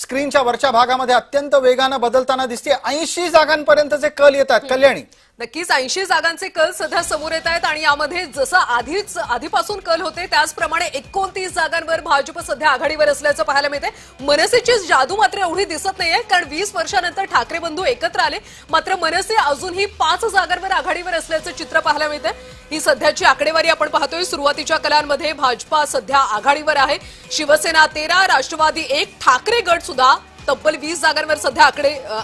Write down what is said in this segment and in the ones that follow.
स्क्रीनच्या वरच्या भागामध्ये अत्यंत वेगाने बदलताना दिसते। 80 जागांपर्यंतचे कल येतात। कल्याणी, नक्कीच 80 जागांचे कल सध्या समोर येत आहेत आणि यामध्ये जसं आधीपासून कल होते त्याचप्रमाणे 29 जागांवर भाजप सध्या आघाडीवर असल्याचं पाहायला मिळते। मनसेची जादू मात्र एवढी दिसत नाहीये, कारण 20 वर्षांनंतर ठाकरे बंधू एकत्र आले, मात्र मनसे अजूनही 5 जागांवर आघाडीवर असल्याचं चित्र पाहायला मिळते। ही सध्याची आकडेवारी आपण पाहतोय। सुरुवातीच्या कलांमध्ये भाजपा सध्या आघाडीवर आहे, शिवसेना 13, राष्ट्रवादी 1, ठाकरे गट सुद्धा तब्बल 20 जागांवर सध्या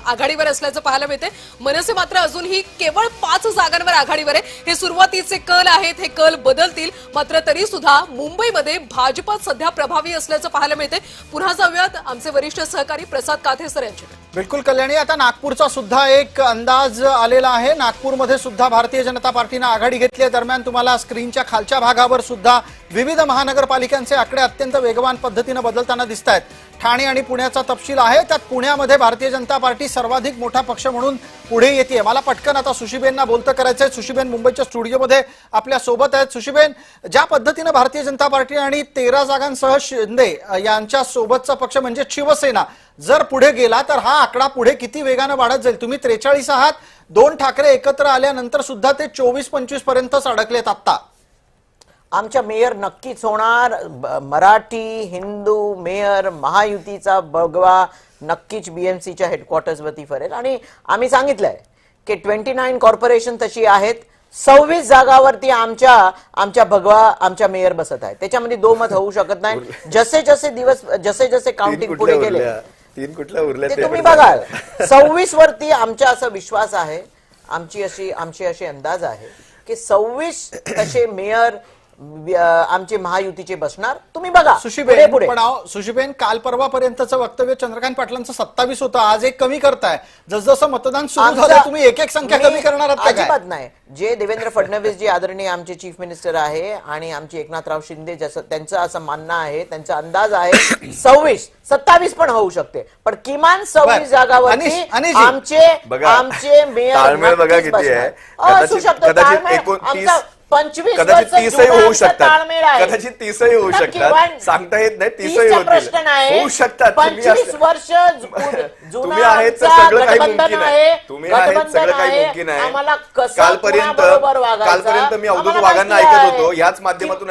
आघाडीवर असल्याचं पाहायला मिळते। मनसे मात्र अजूनही केवळ 5 जागांवर आघाडीवर आहे। हे सुरुवातीचे कल आहेत, हे कल बदलतील, मात्र तरी सुद्धा मुंबईमध्ये भाजप सध्या प्रभावी असल्याचं पाहायला मिळते। पुन्हा जाऊयात आमचे वरिष्ठ सहकारी प्रसाद काथे सर यांच्याकडे। बिलकुल कल्याणी, आता नागपूरचा सुद्धा एक अंदाज आलेला आहे। नागपूरमध्ये सुद्धा भारतीय जनता पार्टीने आघाडी घेतली आहे। दरम्यान तुम्हाला स्क्रीनच्या खालच्या भागावर सुद्धा विविध महानगरपालिकांचे आकडे अत्यंत वेगवान पद्धतीने बदलताना दिसत आहेत। ठाणे आणि पुण्याचा तपशील आहे, त्यात पुण्यामध्ये भारतीय जनता पार्टी सर्वाधिक मोठा पक्ष म्हणून पुढे येते। मला पटकन आता सुशीबेनना बोलतं करायचंय। सुशीबेन मुंबईच्या स्टुडिओमध्ये आपल्या सोबत आहेत। सुशीबेन, ज्या पद्धतीने भारतीय जनता पार्टी आणि 13 जागांसह शिंदे यांच्या सोबतचा पक्ष म्हणजे शिवसेना जर पुढे गेला तर हा आकडा पुढे किती वेगाने वाढत जाईल? तुम्ही 43 आहात, 2 ठाकरे एकत्र आल्यानंतर सुद्धा ते 24-25 पर्यंतच अडकलेत। आता आमच्या मेयर नक्कीच होणार। मराठी हिंदू मेयर महायुतीचा भगवा नक्कीच बीएमसीच्या हेडक्वार्टर्स वरती फरेल। आणि आम्ही सांगितलंय की 29 कॉर्पोरेशन तशी आहेत, 26 जागावरती आमच्या भगवा आमच्या मेयर बसत आहे। त्याच्यामध्ये दोमत होऊ शकत नाही। जसे काउंटिंग पुढे गेले, 3 कुठल्या उरल्या ते तुम्ही बघाल। 26 वरती आमचा असा विश्वास आहे, आमची अशी अंदाज आहे की 26 तसे मेयर आमचे महायुतीचे बसणार। तुम्ही बघा सुशीबेन, पण सुशीबेन, काल परवापर्यंतचं वक्तव्य चंद्रकांत पाटलांचं 27 होतं, आज एक कमी करताय। जसजसं मतदान सुरू झालं तुम्ही एक संख्या कमी करणार आहात? अजिबात नाही। जे देवेंद्र फडणवीस जी आदरणीय आमचे चीफ मिनिस्टर आहे आणि आमचे एकनाथराव शिंदे त्यांचं असं मानणं आहे, त्यांचा अंदाज आहे 26, 27 पण होऊ शकते, पण किमान 26 जागावरती आमचे मेयर बघा किती आहे। असू शकतो ताळमेळ। 25 कदाचित 30 होऊ शकतात, कदाचित 30 होऊ शकतात, सांगता येत नाही। 30 होऊ शकतात। 25 वर्ष तुम्ही आहेत सगळं काही मुमकिन आहे, तुम्ही आहेत सगळं काही मुमकिन आहे। कालपर्यंत मी अवधूत वाघांना ऐकत होतो, याच माध्यमातून